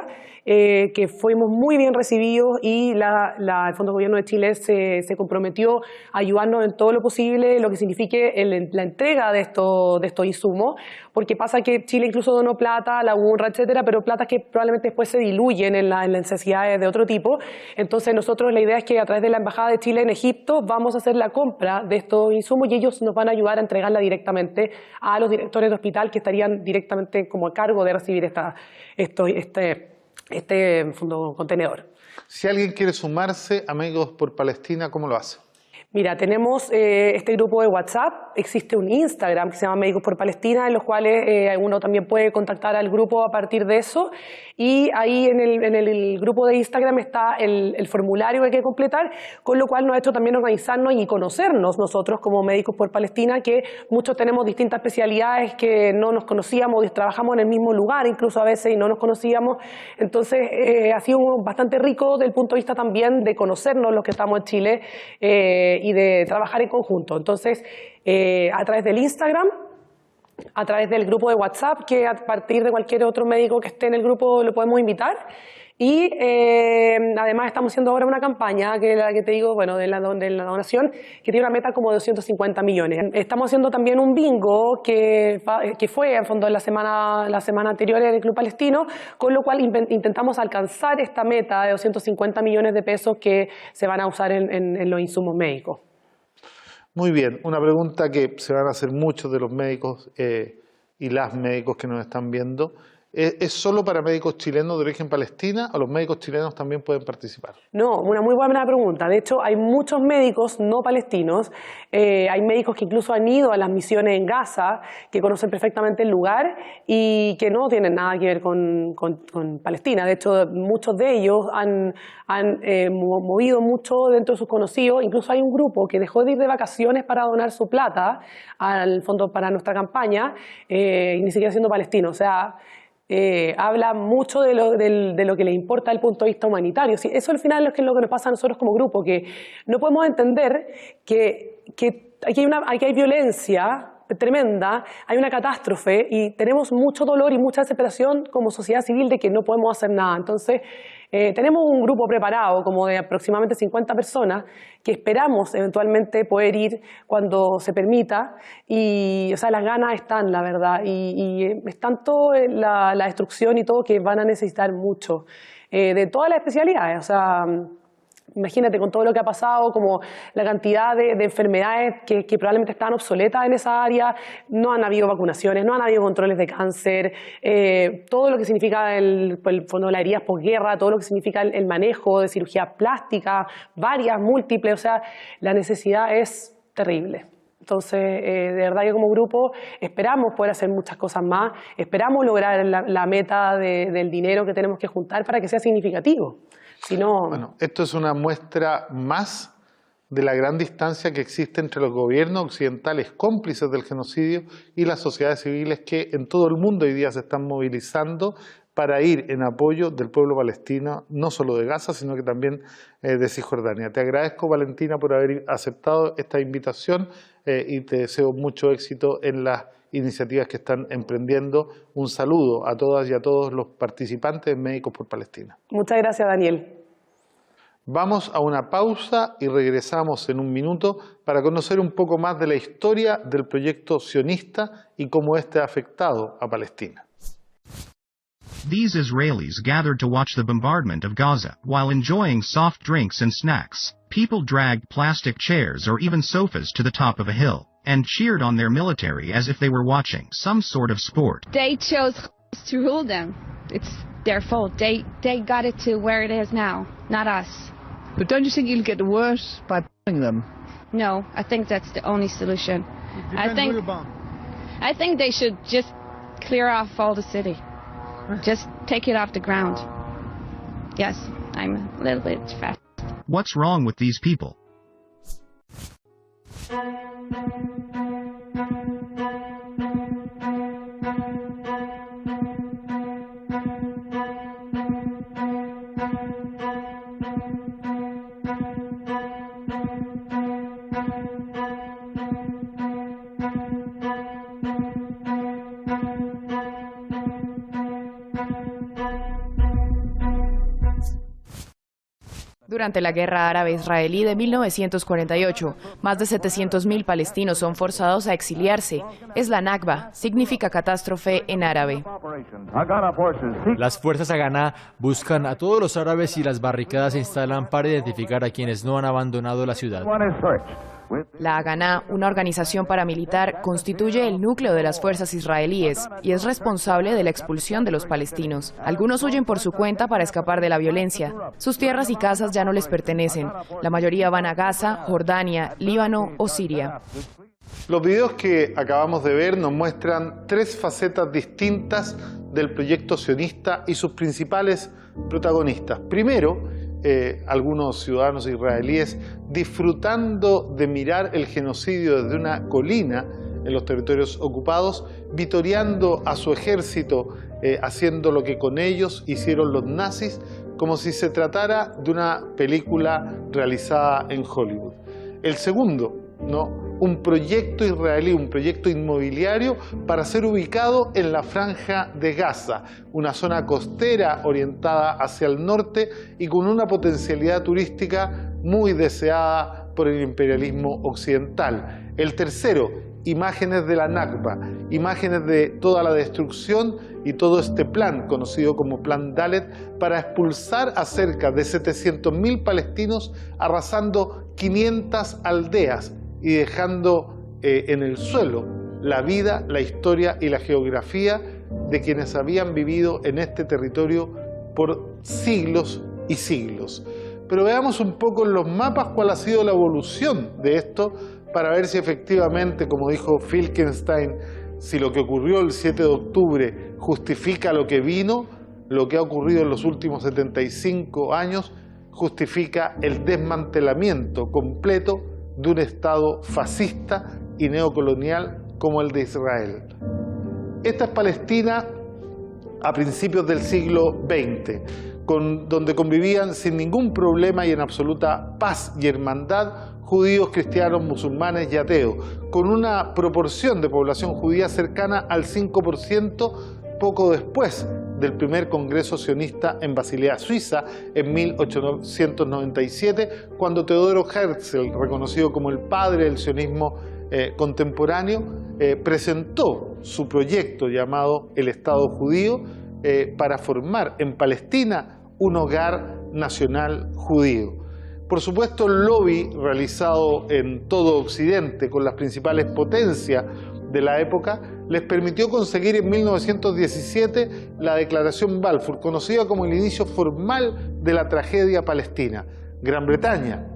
que fuimos muy bien recibidos, y el Fondo de Gobierno de Chile se comprometió a ayudarnos en todo lo posible, lo que signifique la entrega de estos insumos, porque pasa que Chile incluso donó plata, la UNRWA, etcétera, pero plata que probablemente después se diluyen en las necesidades de otro tipo. Entonces nosotros, la idea es que a través de la Embajada de Chile en Egipto vamos a hacer la compra de estos insumos, y ellos nos van a ayudar a entregarla directamente a los directores de hospital, que estarían directamente como a cargo de recibir este fondo contenedor. Si alguien quiere sumarse a Médicos por Palestina, ¿cómo lo hace? Mira, tenemos este grupo de WhatsApp, existe un Instagram que se llama Médicos por Palestina, en los cuales uno también puede contactar al grupo a partir de eso, y ahí en el grupo de Instagram está el formulario que hay que completar, con lo cual nos ha hecho también organizarnos y conocernos nosotros como Médicos por Palestina, que muchos tenemos distintas especialidades que no nos conocíamos, y trabajamos en el mismo lugar incluso a veces y no nos conocíamos. Entonces ha sido bastante rico desde el punto de vista también de conocernos los que estamos en Chile, y de trabajar en conjunto. Entonces, a través del Instagram, a través del grupo de WhatsApp, que a partir de cualquier otro médico que esté en el grupo lo podemos invitar. Y además estamos haciendo ahora una campaña, que es la que te digo, bueno, de la donación, que tiene una meta como de 250 millones. Estamos haciendo también un bingo que fue, en fondo, la semana anterior en el Club Palestino, con lo cual intentamos alcanzar esta meta de 250 millones de pesos que se van a usar en los insumos médicos. Muy bien, una pregunta que se van a hacer muchos de los médicos y las médicos que nos están viendo. ¿Es solo para médicos chilenos de origen palestina o los médicos chilenos también pueden participar? No, una muy buena pregunta. De hecho, hay muchos médicos no palestinos, hay médicos que incluso han ido a las misiones en Gaza, que conocen perfectamente el lugar y que no tienen nada que ver con Palestina. De hecho, muchos de ellos han movido mucho dentro de sus conocidos. Incluso hay un grupo que dejó de ir de vacaciones para donar su plata al fondo para nuestra campaña, y ni siquiera siendo palestino. O sea, habla mucho de lo que le importa desde el punto de vista humanitario. Sí, eso al final es lo que nos pasa a nosotros como grupo, que no podemos entender que aquí hay violencia tremenda, hay una catástrofe y tenemos mucho dolor y mucha desesperación como sociedad civil de que no podemos hacer nada. Entonces, tenemos un grupo preparado como de aproximadamente 50 personas que esperamos eventualmente poder ir cuando se permita, y o sea, las ganas están, la verdad, y es tanto la destrucción y todo que van a necesitar mucho de todas las especialidades. O sea, imagínate con todo lo que ha pasado, como la cantidad de enfermedades que probablemente están obsoletas en esa área, no han habido vacunaciones, no han habido controles de cáncer, todo lo que significa el fondo de las heridas posguerra, todo lo que significa el manejo de cirugía plástica, varias, múltiples, o sea, la necesidad es terrible. Entonces, de verdad que como grupo esperamos poder hacer muchas cosas más, esperamos lograr la meta del dinero que tenemos que juntar para que sea significativo. Si no... Bueno, esto es una muestra más de la gran distancia que existe entre los gobiernos occidentales cómplices del genocidio y las sociedades civiles que en todo el mundo hoy día se están movilizando para ir en apoyo del pueblo palestino, no solo de Gaza, sino que también de Cisjordania. Te agradezco, Valentina, por haber aceptado esta invitación y te deseo mucho éxito en las iniciativas que están emprendiendo. Un saludo a todas y a todos los participantes de Médicos por Palestina. Muchas gracias, Daniel. Vamos a una pausa y regresamos en un minuto para conocer un poco más de la historia del proyecto sionista y cómo este ha afectado a Palestina. These Israelis gathered to watch the bombardment of Gaza while enjoying soft drinks and snacks. People dragged plastic chairs or even sofas to the top of a hill and cheered on their military as if they were watching some sort of sport. They chose to rule them. It's their fault. They got it to where it is now, not us. But don't you think it'll get worse by bombing them? No, I think that's the only solution. I think they should just clear off all the city. Just take it off the ground. Yes, I'm a little bit fast. What's wrong with these people? Durante la guerra árabe-israelí de 1948, más de 700.000 palestinos son forzados a exiliarse. Es la Nakba, significa catástrofe en árabe. Las fuerzas Haganá buscan a todos los árabes y las barricadas se instalan para identificar a quienes no han abandonado la ciudad. La Haganá, una organización paramilitar, constituye el núcleo de las fuerzas israelíes y es responsable de la expulsión de los palestinos. Algunos huyen por su cuenta para escapar de la violencia. Sus tierras y casas ya no les pertenecen. La mayoría van a Gaza, Jordania, Líbano o Siria. Los videos que acabamos de ver nos muestran tres facetas distintas del proyecto sionista y sus principales protagonistas. Primero, algunos ciudadanos israelíes disfrutando de mirar el genocidio desde una colina en los territorios ocupados, vitoreando a su ejército, haciendo lo que con ellos hicieron los nazis, como si se tratara de una película realizada en Hollywood. El segundo, un proyecto israelí, un proyecto inmobiliario para ser ubicado en la Franja de Gaza, una zona costera orientada hacia el norte y con una potencialidad turística muy deseada por el imperialismo occidental. El tercero, imágenes de la Nakba, imágenes de toda la destrucción y todo este plan, conocido como Plan Dalet, para expulsar a cerca de 700.000 palestinos, arrasando 500 aldeas y dejando en el suelo la vida, la historia y la geografía de quienes habían vivido en este territorio por siglos y siglos. Pero veamos un poco en los mapas cuál ha sido la evolución de esto para ver si efectivamente, como dijo Filkenstein, si lo que ocurrió el 7 de octubre justifica lo que vino, lo que ha ocurrido en los últimos 75 años justifica el desmantelamiento completo de un Estado fascista y neocolonial como el de Israel. Esta es Palestina a principios del siglo XX, donde convivían sin ningún problema y en absoluta paz y hermandad judíos, cristianos, musulmanes y ateos, con una proporción de población judía cercana al 5% poco después del primer Congreso sionista en Basilea, Suiza, en 1897, cuando Teodoro Herzl, reconocido como el padre del sionismo contemporáneo, presentó su proyecto llamado el Estado Judío para formar en Palestina un hogar nacional judío. Por supuesto, el lobby realizado en todo Occidente con las principales potencias de la época les permitió conseguir en 1917 la Declaración Balfour, conocida como el inicio formal de la tragedia palestina. Gran Bretaña,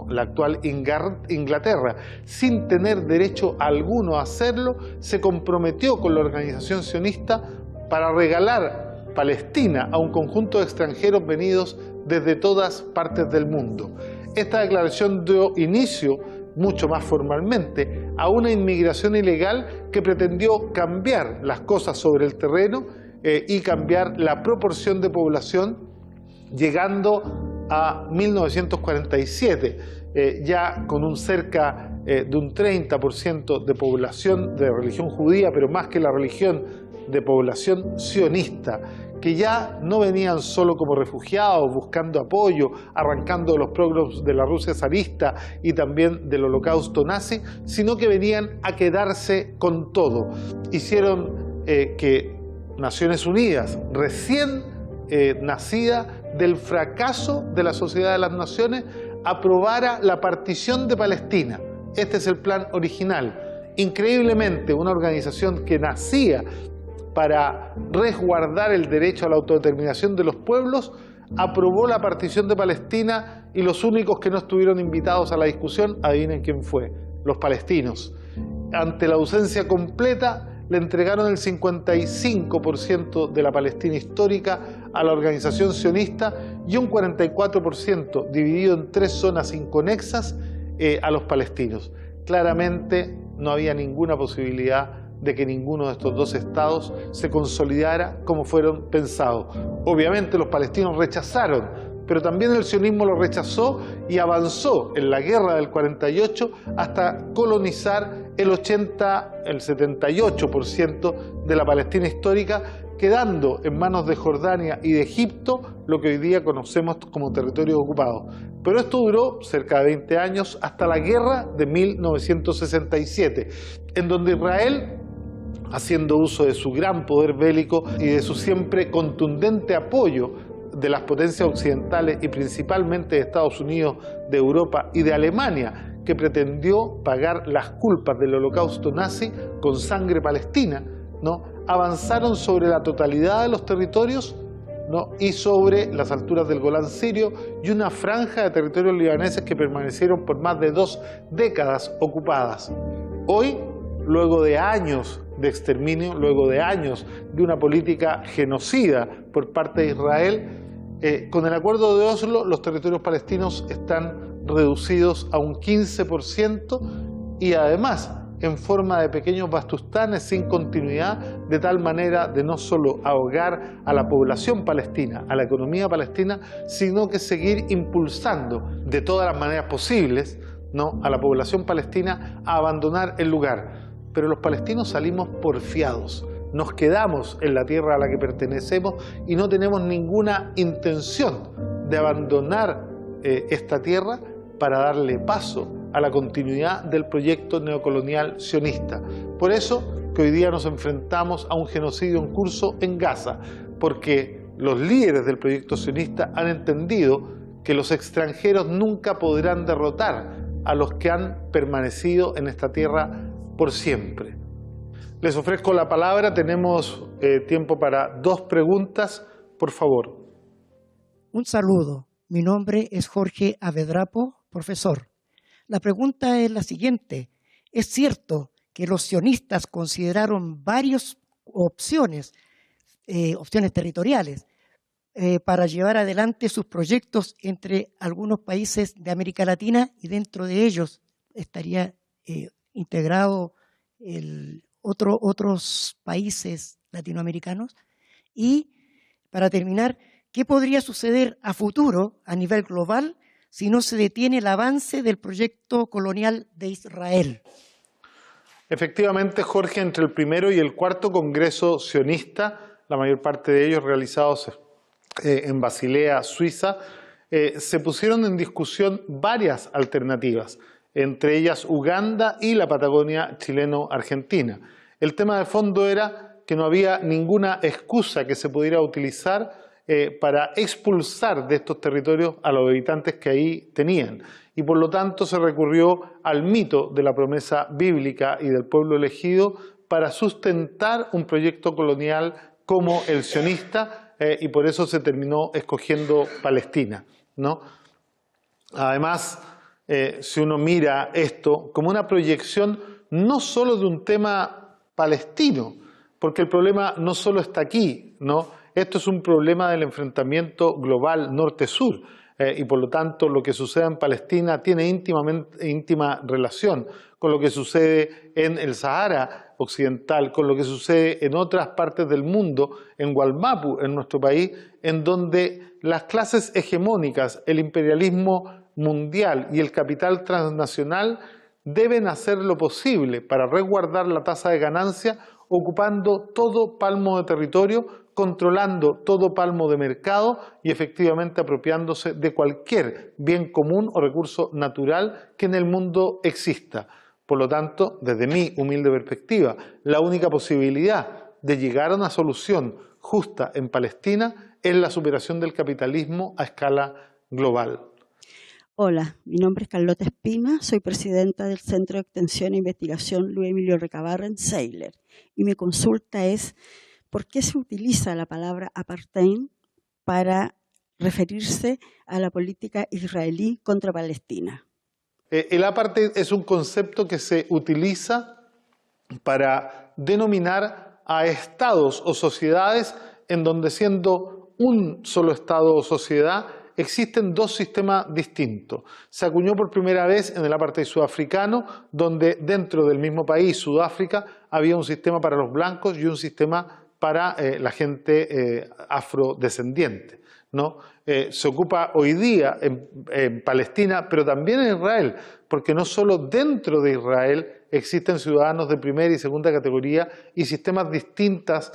la actual Inglaterra, sin tener derecho alguno a hacerlo, se comprometió con la organización sionista para regalar Palestina a un conjunto de extranjeros venidos desde todas partes del mundo. Esta declaración dio inicio, mucho más formalmente, a una inmigración ilegal que pretendió cambiar las cosas sobre el terreno y cambiar la proporción de población, llegando a 1947, ya con un cerca de un 30% de población de religión judía, pero más que la religión, de población sionista, que ya no venían solo como refugiados, buscando apoyo, arrancando de los pogroms de la Rusia zarista y también del holocausto nazi, sino que venían a quedarse con todo. Hicieron que Naciones Unidas, recién nacida del fracaso de la Sociedad de las Naciones, aprobara la partición de Palestina. Este es el plan original. Increíblemente, una organización que nacía para resguardar el derecho a la autodeterminación de los pueblos, aprobó la partición de Palestina y los únicos que no estuvieron invitados a la discusión, adivinen quién fue, los palestinos. Ante la ausencia completa, le entregaron el 55% de la Palestina histórica a la organización sionista y un 44% dividido en 3 zonas inconexas a los palestinos. Claramente no había ninguna posibilidad de que ninguno de estos dos estados se consolidara como fueron pensados. Obviamente los palestinos rechazaron, pero también el sionismo lo rechazó y avanzó en la guerra del 48 hasta colonizar el 78% de la Palestina histórica, quedando en manos de Jordania y de Egipto lo que hoy día conocemos como territorio ocupado. Pero esto duró cerca de 20 años hasta la guerra de 1967, en donde Israel, haciendo uso de su gran poder bélico y de su siempre contundente apoyo de las potencias occidentales y principalmente de Estados Unidos, de Europa y de Alemania, que pretendió pagar las culpas del holocausto nazi con sangre palestina, ¿no?, avanzaron sobre la totalidad de los territorios, ¿no?, y sobre las alturas del Golán sirio y una franja de territorios libaneses que permanecieron por más de 2 décadas ocupadas. Hoy, luego de años de exterminio, luego de años de una política genocida por parte de Israel, con el acuerdo de Oslo los territorios palestinos están reducidos a un 15% y además en forma de pequeños bastustanes sin continuidad, de tal manera de no solo ahogar a la población palestina, a la economía palestina, sino que seguir impulsando de todas las maneras posibles, ¿no?, a la población palestina a abandonar el lugar. Pero los palestinos salimos porfiados, nos quedamos en la tierra a la que pertenecemos y no tenemos ninguna intención de abandonar esta tierra para darle paso a la continuidad del proyecto neocolonial sionista. Por eso que hoy día nos enfrentamos a un genocidio en curso en Gaza, porque los líderes del proyecto sionista han entendido que los extranjeros nunca podrán derrotar a los que han permanecido en esta tierra por siempre. Les ofrezco la palabra, tenemos tiempo para 2 preguntas, por favor. Un saludo, mi nombre es Jorge Avedrapo, profesor. La pregunta es la siguiente: ¿es cierto que los sionistas consideraron varias opciones territoriales para llevar adelante sus proyectos entre algunos países de América Latina y dentro de ellos estaría integrado otros países latinoamericanos? Y para terminar, ¿qué podría suceder a futuro a nivel global si no se detiene el avance del proyecto colonial de Israel? Efectivamente, Jorge, entre el primero y el cuarto Congreso sionista, la mayor parte de ellos realizados en Basilea, Suiza, se pusieron en discusión varias alternativas, entre ellas Uganda y la Patagonia chileno-argentina. El tema de fondo era que no había ninguna excusa que se pudiera utilizar para expulsar de estos territorios a los habitantes que ahí tenían. Y por lo tanto se recurrió al mito de la promesa bíblica y del pueblo elegido para sustentar un proyecto colonial como el sionista, y por eso se terminó escogiendo Palestina, ¿no? Además, si uno mira esto como una proyección no solo de un tema palestino, porque el problema no solo está aquí, ¿no? Esto es un problema del enfrentamiento global norte-sur, y por lo tanto lo que sucede en Palestina tiene íntima relación con lo que sucede en el Sahara Occidental, con lo que sucede en otras partes del mundo, en Wallmapu, en nuestro país, en donde las clases hegemónicas, el imperialismo mundial y el capital transnacional deben hacer lo posible para resguardar la tasa de ganancia, ocupando todo palmo de territorio, controlando todo palmo de mercado y efectivamente apropiándose de cualquier bien común o recurso natural que en el mundo exista. Por lo tanto, desde mi humilde perspectiva, la única posibilidad de llegar a una solución justa en Palestina es la superación del capitalismo a escala global. Hola, mi nombre es Carlota Espima, soy presidenta del Centro de Extensión e Investigación Luis Emilio Recabarren, Seiler, y mi consulta es: ¿por qué se utiliza la palabra apartheid para referirse a la política israelí contra Palestina? El apartheid es un concepto que se utiliza para denominar a estados o sociedades en donde, siendo un solo estado o sociedad, existen 2 sistemas distintos. Se acuñó por primera vez en el apartheid sudafricano, donde dentro del mismo país, Sudáfrica, había un sistema para los blancos y un sistema para la gente afrodescendiente, ¿no? Se ocupa hoy día en Palestina, pero también en Israel, porque no solo dentro de Israel existen ciudadanos de primera y segunda categoría y sistemas distintos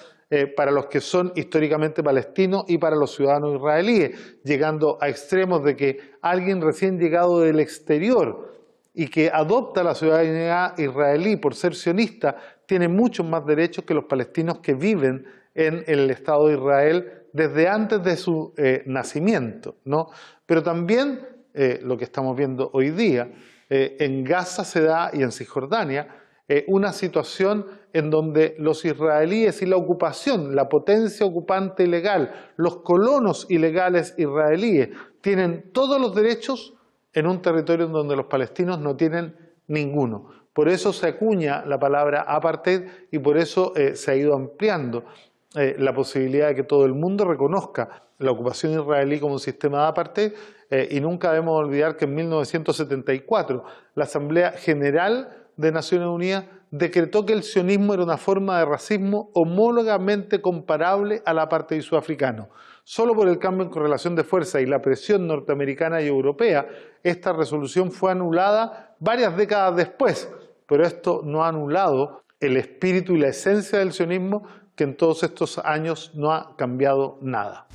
para los que son históricamente palestinos y para los ciudadanos israelíes, llegando a extremos de que alguien recién llegado del exterior y que adopta la ciudadanía israelí por ser sionista tiene muchos más derechos que los palestinos que viven en el Estado de Israel desde antes de su nacimiento, ¿no? Pero también lo que estamos viendo hoy día, en Gaza se da y en Cisjordania, una situación en donde los israelíes y la ocupación, la potencia ocupante ilegal, los colonos ilegales israelíes tienen todos los derechos en un territorio en donde los palestinos no tienen ninguno. Por eso se acuña la palabra apartheid y por eso se ha ido ampliando la posibilidad de que todo el mundo reconozca la ocupación israelí como un sistema de apartheid y nunca debemos olvidar que en 1974 la Asamblea General de Naciones Unidas decretó que el sionismo era una forma de racismo homólogamente comparable al apartheid sudafricano. Solo por el cambio en correlación de fuerza y la presión norteamericana y europea, esta resolución fue anulada varias décadas después, pero esto no ha anulado el espíritu y la esencia del sionismo, que en todos estos años no ha cambiado nada.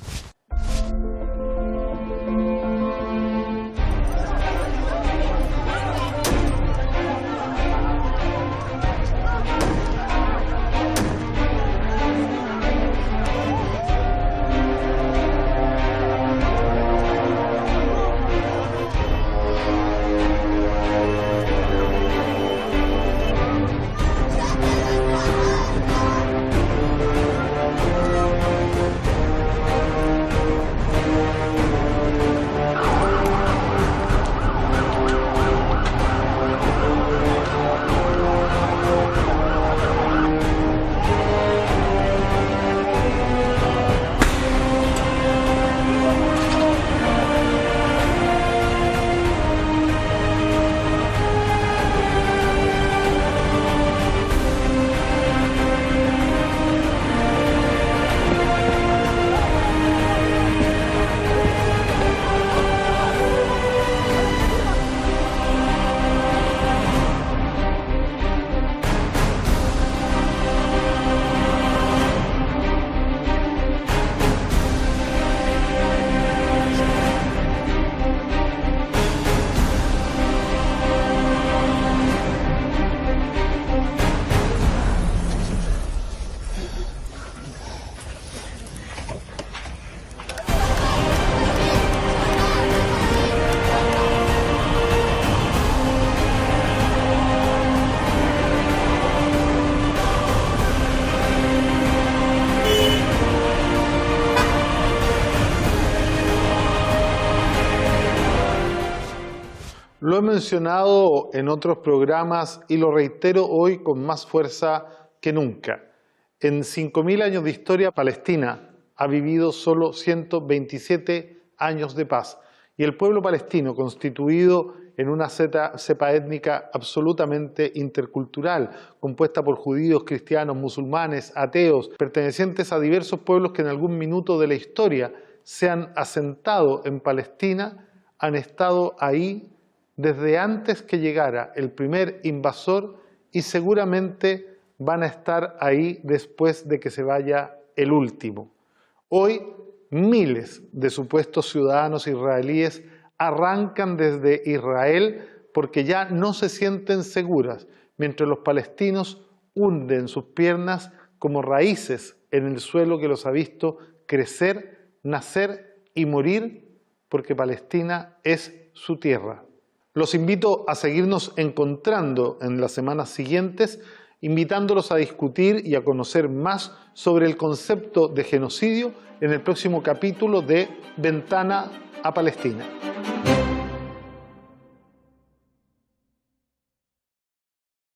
Lo he mencionado en otros programas y lo reitero hoy con más fuerza que nunca. En 5.000 años de historia, Palestina ha vivido solo 127 años de paz y el pueblo palestino, constituido en una cepa étnica absolutamente intercultural, compuesta por judíos, cristianos, musulmanes, ateos, pertenecientes a diversos pueblos que en algún minuto de la historia se han asentado en Palestina, han estado ahí desde antes que llegara el primer invasor y seguramente van a estar ahí después de que se vaya el último. Hoy, miles de supuestos ciudadanos israelíes arrancan desde Israel porque ya no se sienten seguras, mientras los palestinos hunden sus piernas como raíces en el suelo que los ha visto crecer, nacer y morir, porque Palestina es su tierra. Los invito a seguirnos encontrando en las semanas siguientes, invitándolos a discutir y a conocer más sobre el concepto de genocidio en el próximo capítulo de Ventana a Palestina.